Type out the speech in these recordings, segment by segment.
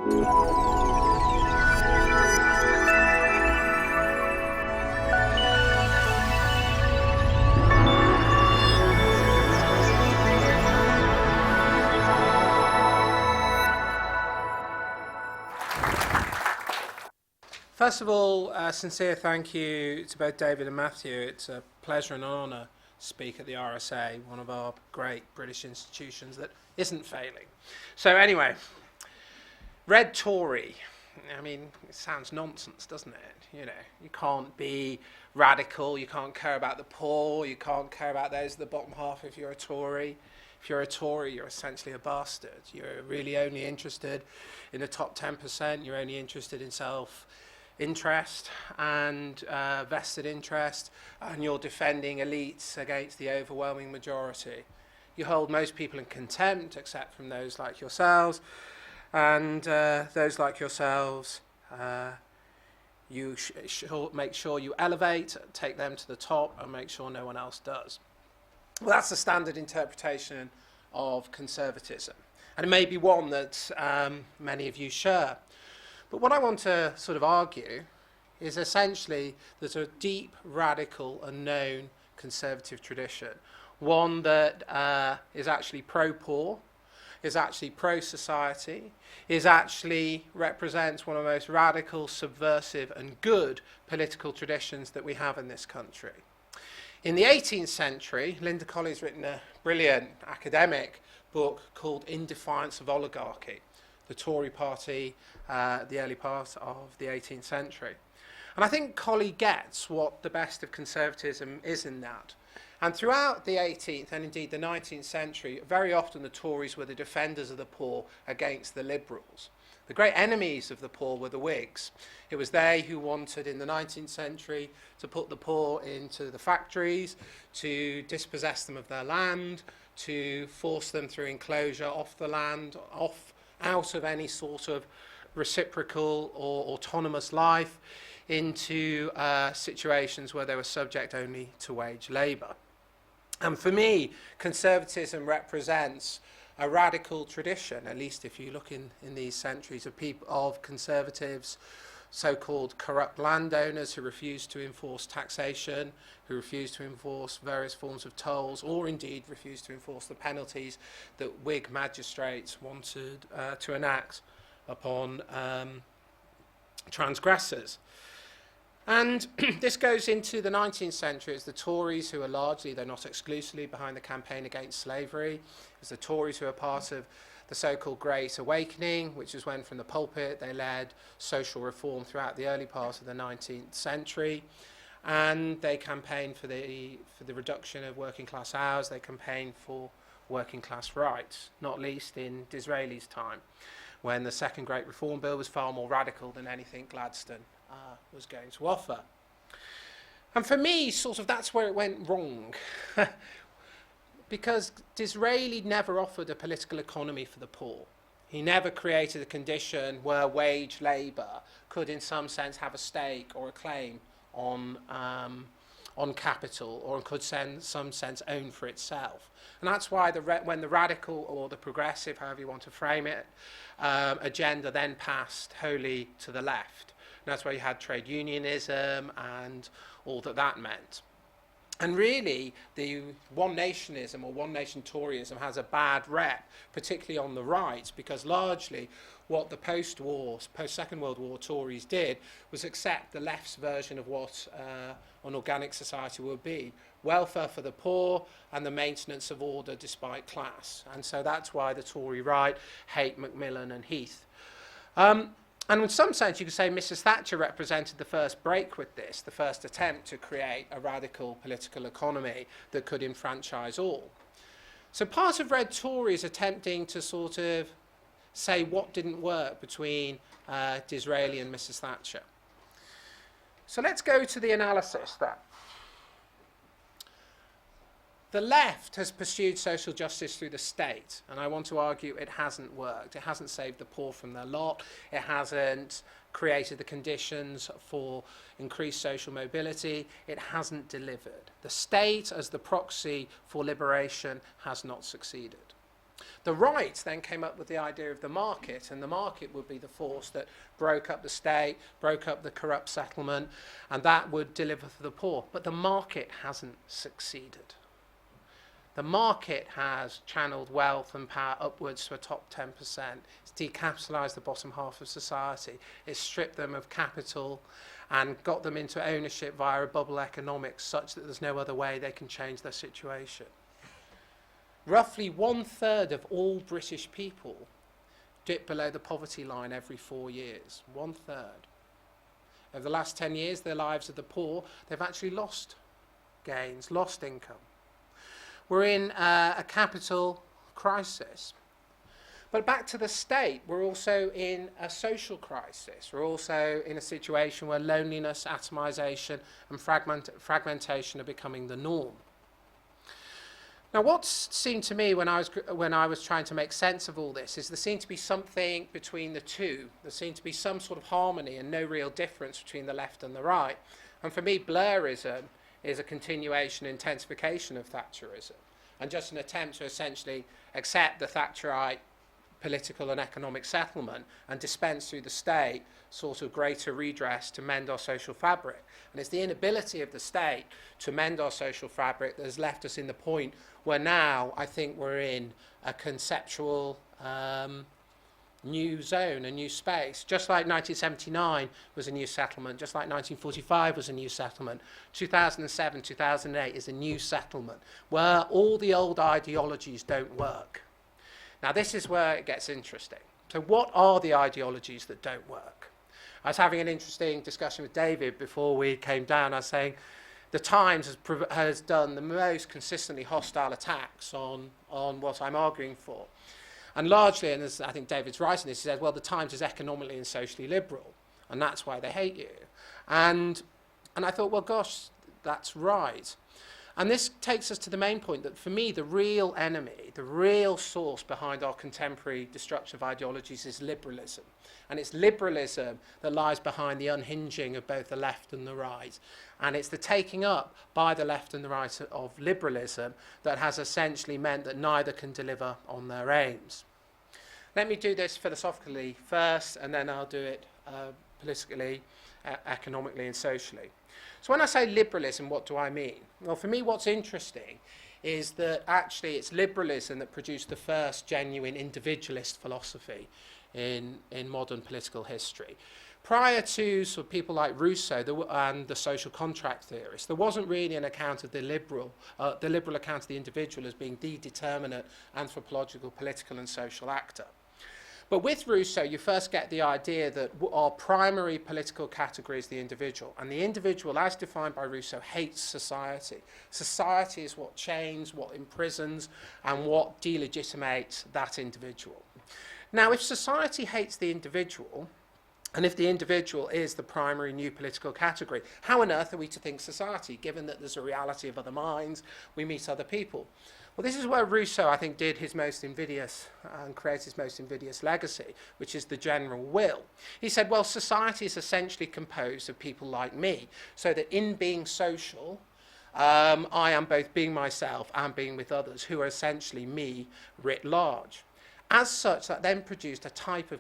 First of all, sincere thank you to both David and Matthew. It's a pleasure and an honour to speak at the RSA, one of our great British institutions that isn't failing. So anyway, Red Tory. I mean, it sounds nonsense, doesn't it? You know, you can't be radical, you can't care about the poor, you can't care about those at the bottom half if you're a Tory. If you're a Tory, you're essentially a bastard. You're really only interested in the top 10%, you're only interested in self-interest and vested interest, and you're defending elites against the overwhelming majority. You hold most people in contempt, except from those like yourselves, and those like yourselves, you make sure you elevate, take them to the top, and make sure no one else does. Well, that's the standard interpretation of conservatism, and it may be one that many of you share. But what I want to sort of argue is essentially there's a deep, radical and known conservative tradition, one that is actually pro-poor, is actually pro-society, is actually represents one of the most radical, subversive and good political traditions that we have in this country. In the 18th century, Linda Colley's written a brilliant academic book called In Defiance of Oligarchy, the Tory party, the early part of the 18th century. And I think Colley gets what the best of conservatism is in that. And throughout the 18th and indeed the 19th century, very often the Tories were the defenders of the poor against the Liberals. The great enemies of the poor were the Whigs. It was they who wanted in the 19th century to put the poor into the factories, to dispossess them of their land, to force them through enclosure off the land, out of any sort of reciprocal or autonomous life, into situations where they were subject only to wage labour. And for me, conservatism represents a radical tradition, at least if you look in these centuries, of conservatives, so-called corrupt landowners who refuse to enforce taxation, who refuse to enforce various forms of tolls, or indeed refuse to enforce the penalties that Whig magistrates wanted to enact upon transgressors. And this goes into the 19th century. It's the Tories who are largely, though not exclusively, behind the campaign against slavery. It's the Tories who are part of the so-called Great Awakening, which is when from the pulpit they led social reform throughout the early part of the 19th century. And they campaigned for the reduction of working class hours. They campaigned for working class rights, not least in Disraeli's time, when the second Great Reform Bill was far more radical than anything Gladstone was going to offer. And for me, sort of that's where it went wrong. Because Disraeli never offered a political economy for the poor. He never created a condition where wage labour could in some sense have a stake or a claim on capital, or could in some sense own for itself. And that's why when the radical or the progressive, however you want to frame it, agenda then passed wholly to the left. And that's why you had trade unionism and all that meant. And really, the one-nationism or one-nation Toryism has a bad rep, particularly on the right, because largely what the post-Second World War Tories did was accept the left's version of what an organic society would be: welfare for the poor and the maintenance of order despite class. And so that's why the Tory right hate Macmillan and Heath. And in some sense, you could say Mrs. Thatcher represented the first break with this, the first attempt to create a radical political economy that could enfranchise all. So part of Red Tory is attempting to sort of say what didn't work between Disraeli and Mrs. Thatcher. So let's go to the analysis then. The left has pursued social justice through the state, and I want to argue it hasn't worked. It hasn't saved the poor from their lot. It hasn't created the conditions for increased social mobility. It hasn't delivered. The state, as the proxy for liberation, has not succeeded. The right then came up with the idea of the market, and the market would be the force that broke up the state, broke up the corrupt settlement, and that would deliver for the poor. But the market hasn't succeeded. The market has channeled wealth and power upwards to a top 10%. It's decapitalised the bottom half of society. It's stripped them of capital and got them into ownership via a bubble economics such that there's no other way they can change their situation. Roughly 1/3 of all British people dip below the poverty line every 4 years. 1/3. Over the last 10 years, their lives of the poor, they've actually lost gains, lost income. We're in a capital crisis. But back to the state, we're also in a social crisis. We're also in a situation where loneliness, atomisation and fragmentation are becoming the norm. Now, what seemed to me when I was trying to make sense of all this is there seemed to be something between the two. There seemed to be some sort of harmony and no real difference between the left and the right. And for me, Blairism is a continuation, intensification of Thatcherism, and just an attempt to essentially accept the Thatcherite political and economic settlement and dispense through the state sort of greater redress to mend our social fabric. And it's the inability of the state to mend our social fabric that has left us in the point where now I think we're in a conceptual new zone, a new space. Just like 1979 was a new settlement, just like 1945 was a new settlement, 2007, 2008 is a new settlement where all the old ideologies don't work. Now, this is where it gets interesting. So what are the ideologies that don't work? I was having an interesting discussion with David before we came down. I was saying the Times has done the most consistently hostile attacks on what I'm arguing for. And largely, and as I think David's right in this, he said, well, the Times is economically and socially liberal, and that's why they hate you. And I thought, well, gosh, that's right. And this takes us to the main point that for me, the real enemy, the real source behind our contemporary destruction of ideologies is liberalism. And it's liberalism that lies behind the unhinging of both the left and the right. And it's the taking up by the left and the right of liberalism that has essentially meant that neither can deliver on their aims. Let me do this philosophically first, and then I'll do it politically, economically and socially. So when I say liberalism, what do I mean? Well, for me, what's interesting is that actually it's liberalism that produced the first genuine individualist philosophy in modern political history. Prior to sort of people like Rousseau and the social contract theorists, there wasn't really an account of the liberal account of the individual as being the determinate anthropological, political and social actor. But with Rousseau, you first get the idea that our primary political category is the individual. And the individual, as defined by Rousseau, hates society. Society is what chains, what imprisons, and what delegitimates that individual. Now, if society hates the individual, and if the individual is the primary new political category, how on earth are we to think society, given that there's a reality of other minds, we meet other people? Well, this is where Rousseau, I think, did his most invidious and created his most invidious legacy, which is the general will. He said, well, society is essentially composed of people like me, so that in being social, I am both being myself and being with others, who are essentially me writ large. As such, that then produced a type of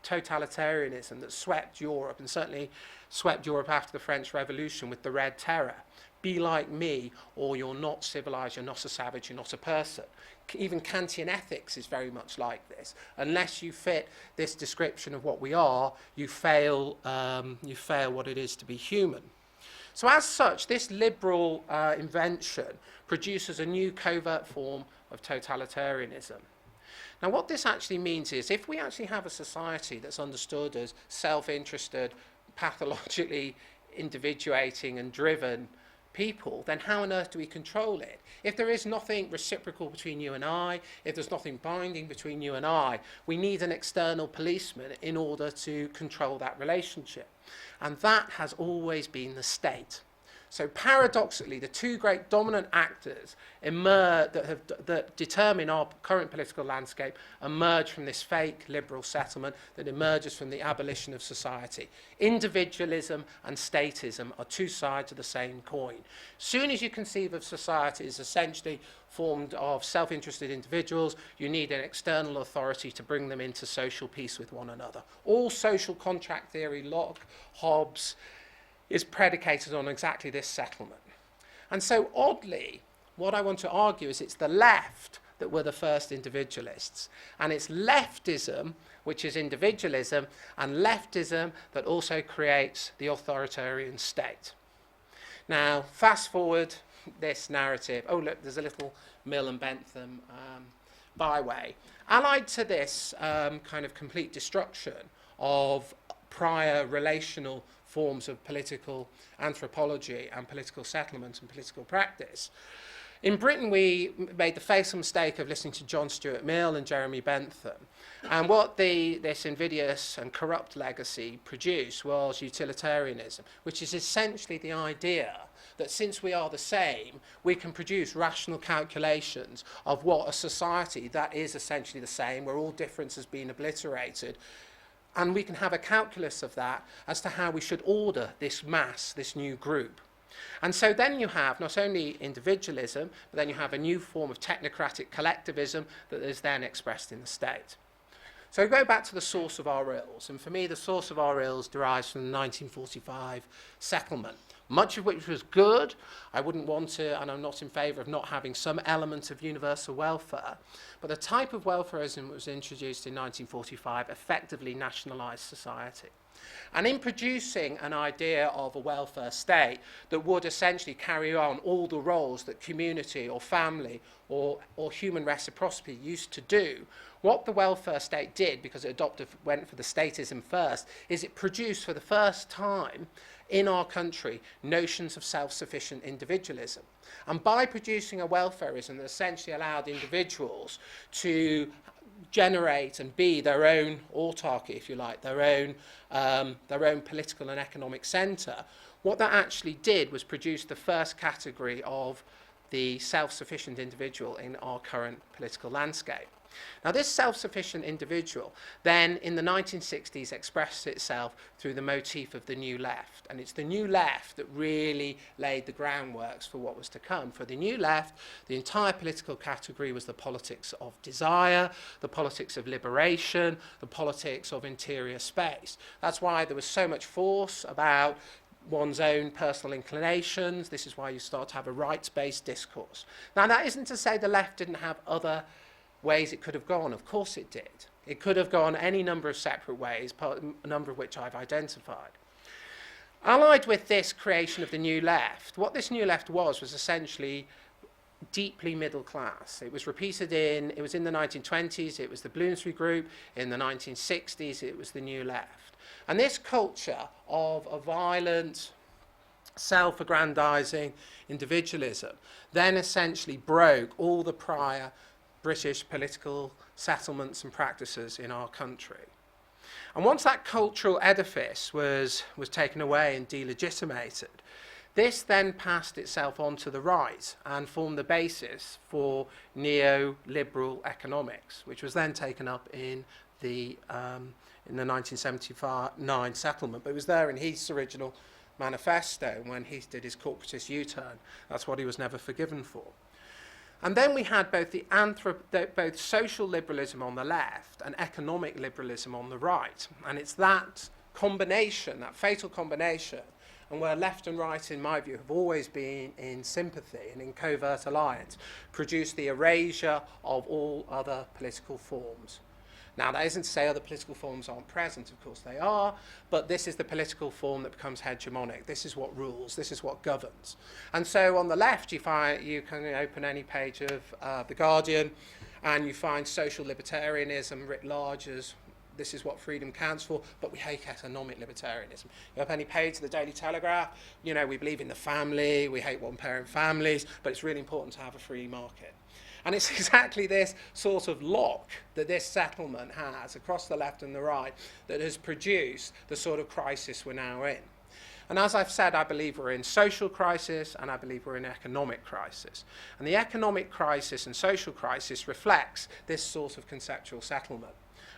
totalitarianism that swept Europe, and certainly swept Europe after the French Revolution with the Red Terror. Be like me, or you're not civilized, you're not a savage, you're not a person. Even Kantian ethics is very much like this. Unless you fit this description of what we are, you fail what it is to be human. So as such, this liberal invention produces a new covert form of totalitarianism. Now, what this actually means is if we actually have a society that's understood as self-interested, pathologically individuating and driven people, then how on earth do we control it? If there is nothing reciprocal between you and I, if there's nothing binding between you and I, we need an external policeman in order to control that relationship. And that has always been the state. So paradoxically, the two great dominant actors that determine our current political landscape emerge from this fake liberal settlement that emerges from the abolition of society. Individualism and statism are two sides of the same coin. Soon as you conceive of society as essentially formed of self-interested individuals, you need an external authority to bring them into social peace with one another. All social contract theory, Locke, Hobbes, is predicated on exactly this settlement. And so oddly, what I want to argue is it's the left that were the first individualists. And it's leftism, which is individualism, and leftism that also creates the authoritarian state. Now, fast forward this narrative. Oh, look, there's a little Mill and Bentham byway. Allied to this kind of complete destruction of prior relational forms of political anthropology and political settlement and political practice. In Britain, we made the fatal mistake of listening to John Stuart Mill and Jeremy Bentham. And what this invidious and corrupt legacy produced was utilitarianism, which is essentially the idea that since we are the same, we can produce rational calculations of what a society that is essentially the same, where all difference has been obliterated, and we can have a calculus of that as to how we should order this mass, this new group. And so then you have not only individualism, but then you have a new form of technocratic collectivism that is then expressed in the state. So we go back to the source of our ills, and for me the source of our ills derives from the 1945 settlement, much of which was good. I wouldn't want to, and I'm not in favour of not having some element of universal welfare, but the type of welfarism that was introduced in 1945 effectively nationalised society. And in producing an idea of a welfare state that would essentially carry on all the roles that community or family or human reciprocity used to do, what the welfare state did, because it went for the statism first, is it produced for the first time in our country notions of self-sufficient individualism. And by producing a welfarism that essentially allowed individuals to generate and be their own autarky, if you like, their own political and economic centre, what that actually did was produce the first category of the self-sufficient individual in our current political landscape. Now, this self-sufficient individual then in the 1960s expressed itself through the motif of the New Left. And it's the New Left that really laid the groundworks for what was to come. For the New Left, the entire political category was the politics of desire, the politics of liberation, the politics of interior space. That's why there was so much force about one's own personal inclinations. This is why you start to have a rights-based discourse. Now, that isn't to say the left didn't have other ways it could have gone. Of course it did. It could have gone any number of separate ways, a number of which I've identified. Allied with this creation of the New Left, what this New Left was essentially deeply middle class. It was it was in the 1920s, it was the Bloomsbury Group. In the 1960s, it was the New Left. And this culture of a violent, self-aggrandizing individualism then essentially broke all the prior British political settlements and practices in our country. And once that cultural edifice was taken away and delegitimated, this then passed itself on to the right and formed the basis for neoliberal economics, which was then taken up in the 1979 settlement. But it was there in Heath's original manifesto when Heath did his corporatist U-turn. That's what he was never forgiven for. And then we had both social liberalism on the left and economic liberalism on the right. And it's that combination, that fatal combination, and where left and right, in my view, have always been in sympathy and in covert alliance, produced the erasure of all other political forms. Now, that isn't to say other political forms aren't present, of course they are, but this is the political form that becomes hegemonic. This is what rules, this is what governs. And so on the left, you can open any page of The Guardian, and you find social libertarianism writ large as this is what freedom counts for, but we hate economic libertarianism. You open any page of the Daily Telegraph, we believe in the family, we hate one-parent families, but it's really important to have a free market. And it's exactly this sort of lock that this settlement has across the left and the right that has produced the sort of crisis we're now in. And as I've said, I believe we're in social crisis and I believe we're in economic crisis. And the economic crisis and social crisis reflects this sort of conceptual settlement.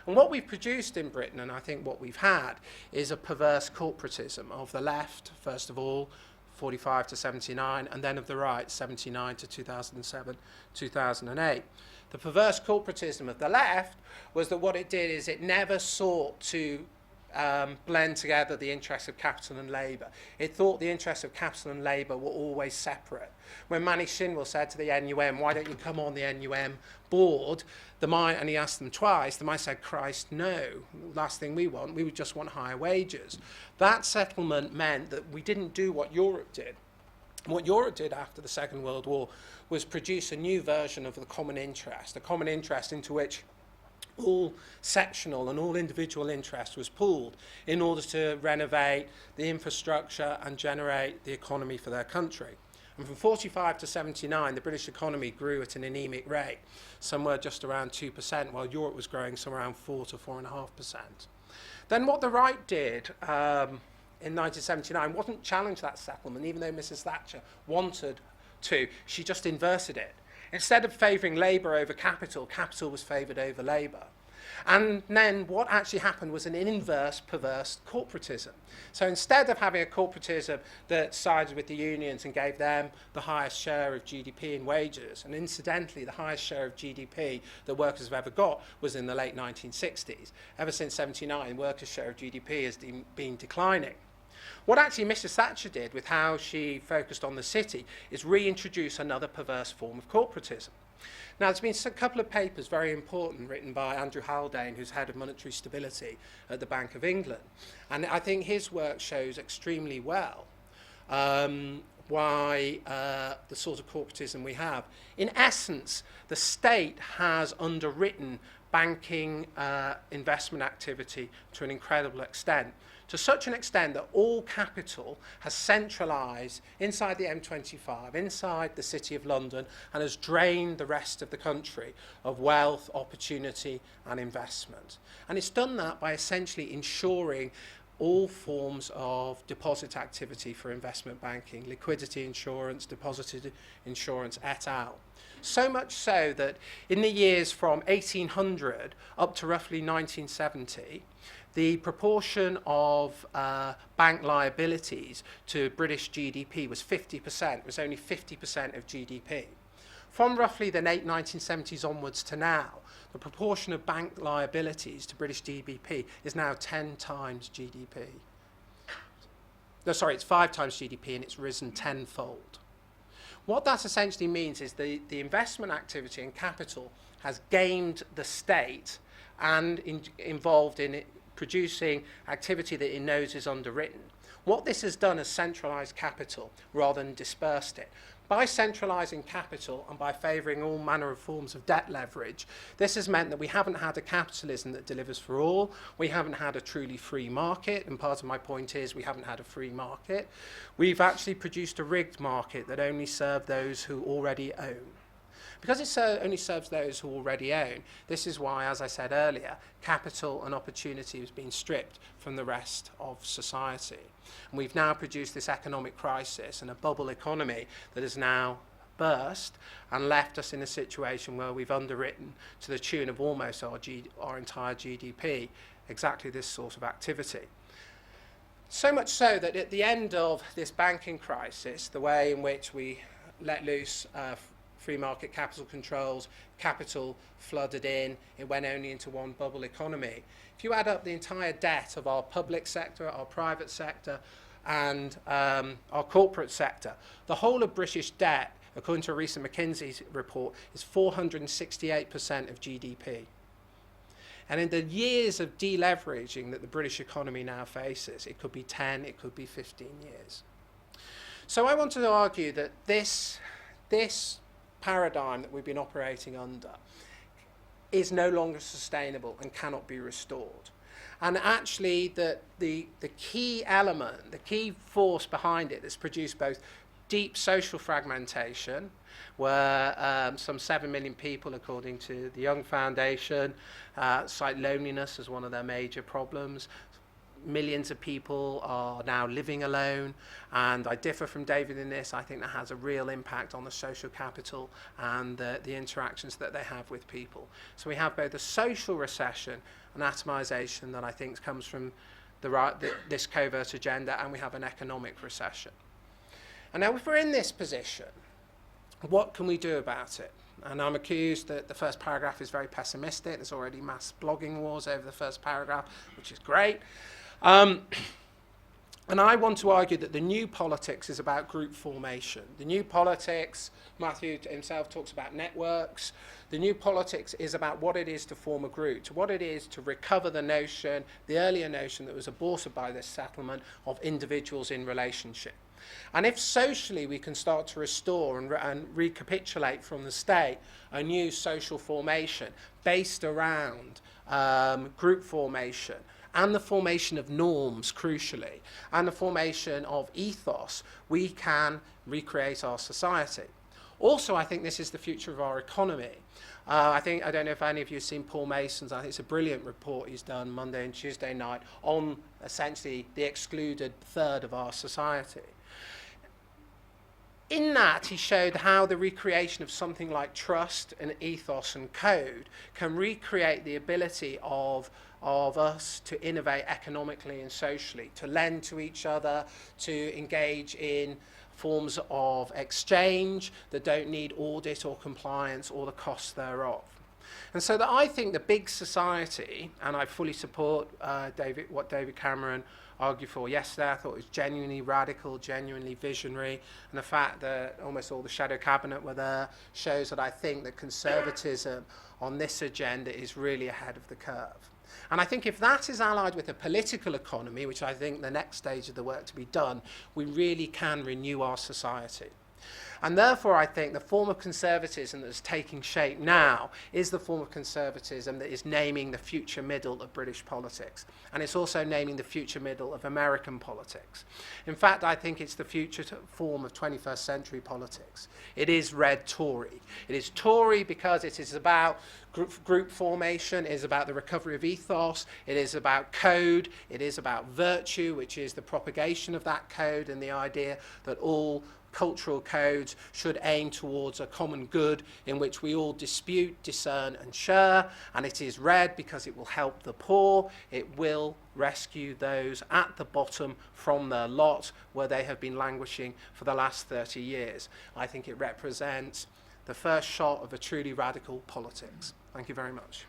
And what we've produced in Britain, and I think what we've had, is a perverse corporatism of the left, first of all, 45 to 79, and then of the right, 79 to 2007, 2008. The perverse corporatism of the left was that what it did is it never sought to blend together the interests of capital and labour. It thought the interests of capital and labour were always separate. When Manny Shinwell said to the NUM, why don't you come on the NUM board, and he asked them twice, the mind said, Christ, no. Last thing we would just want higher wages. That settlement meant that we didn't do what Europe did. What Europe did after the Second World War was produce a new version of the common interest, a common interest into which all sectional and all individual interest was pooled in order to renovate the infrastructure and generate the economy for their country. And from 45 to 79, the British economy grew at an anemic rate, somewhere just around 2%, while Europe was growing somewhere around 4 to 4.5%. Then what the right did in 1979 wasn't challenge that settlement, even though Mrs. Thatcher wanted to. She just inverted it. Instead of favouring labour over capital, capital was favoured over labour. And then what actually happened was an inverse, perverse corporatism. So instead of having a corporatism that sided with the unions and gave them the highest share of GDP and wages, and incidentally the highest share of GDP that workers have ever got was in the late 1960s. Ever since 79, workers' share of GDP has been declining. What actually Mrs. Thatcher did with how she focused on the city is reintroduce another perverse form of corporatism. Now, there's been a couple of papers, very important, written by Andrew Haldane, who's head of monetary stability at the Bank of England. And I think his work shows extremely well why the sort of corporatism we have. In essence, the state has underwritten banking investment activity to an incredible extent, to such an extent that all capital has centralised inside the M25, inside the City of London, and has drained the rest of the country of wealth, opportunity and investment. And it's done that by essentially ensuring all forms of deposit activity for investment banking, liquidity insurance, deposit insurance, et al. So much so that in the years from 1800 up to roughly 1970, the proportion of bank liabilities to British GDP was 50%. It was only 50% of GDP. From roughly the late 1970s onwards to now, the proportion of bank liabilities to British GDP is now 10 times GDP. No, sorry, it's 5 times GDP and it's risen tenfold. What that essentially means is the investment activity and capital has gamed the state and involved in it producing activity that it knows is underwritten. What this has done is centralised capital rather than dispersed it. By centralising capital and by favouring all manner of forms of debt leverage, this has meant that we haven't had a capitalism that delivers for all, we haven't had a truly free market, and part of my point is we haven't had a free market. We've actually produced a rigged market that only serves those who already own. Because it only serves those who already own, this is why, as I said earlier, capital and opportunity has been stripped from the rest of society. And we've now produced this economic crisis and a bubble economy that has now burst and left us in a situation where we've underwritten to the tune of almost our entire GDP exactly this sort of activity. So much so that at the end of this banking crisis, the way in which we let loose free market capital controls, capital flooded in, it went only into one bubble economy. If you add up the entire debt of our public sector, our private sector, and our corporate sector, the whole of British debt, according to a recent McKinsey report, is 468% of GDP. And in the years of deleveraging that the British economy now faces, it could be 10, it could be 15 years. So I want to argue that this paradigm that we've been operating under is no longer sustainable and cannot be restored. And actually that the key element, the key force behind it that's produced both deep social fragmentation, where some 7 million people, according to the Young Foundation, cite loneliness as one of their major problems. millions of people are now living alone, and I differ from David in this. I think that has a real impact on the social capital and the interactions that they have with people. So we have both a social recession and atomization that I think comes from this covert agenda, and we have an economic recession. And now if we're in this position, what can we do about it? And I'm accused that the first paragraph is very pessimistic. There's already mass blogging wars over the first paragraph, which is great. And I want to argue that the new politics is about group formation. The new politics, Matthew himself talks about networks. The new politics is about what it is to form a group, to what it is to recover the notion, the earlier notion that was aborted by this settlement of individuals in relationship. And if socially we can start to restore and recapitulate from the state a new social formation based around group formation and the formation of norms, crucially, and the formation of ethos, we can recreate our society. Also, I think this is the future of our economy. I don't know if any of you have seen Paul Mason's, I think it's a brilliant report he's done Monday and Tuesday night on essentially the excluded third of our society. In that, he showed how the recreation of something like trust and ethos and code can recreate the ability of us to innovate economically and socially, to lend to each other, to engage in forms of exchange that don't need audit or compliance or the costs thereof. And so that I think the big society, and I fully support what David Cameron argued for yesterday. I thought it was genuinely radical, genuinely visionary, and the fact that almost all the shadow cabinet were there shows that I think that conservatism on this agenda is really ahead of the curve. And I think if that is allied with a political economy, which I think the next stage of the work to be done, we really can renew our society. And therefore, I think the form of conservatism that's taking shape now is the form of conservatism that is naming the future middle of British politics. And it's also naming the future middle of American politics. In fact, I think it's the future form of 21st century politics. It is red Tory. It is Tory because it is about group formation, it is about the recovery of ethos, it is about code, it is about virtue, which is the propagation of that code and the idea that all cultural codes should aim towards a common good in which we all dispute, discern and share. And it is red because it will help the poor. It will rescue those at the bottom from their lot where they have been languishing for the last 30 years. I think it represents the first shot of a truly radical politics. Thank you very much.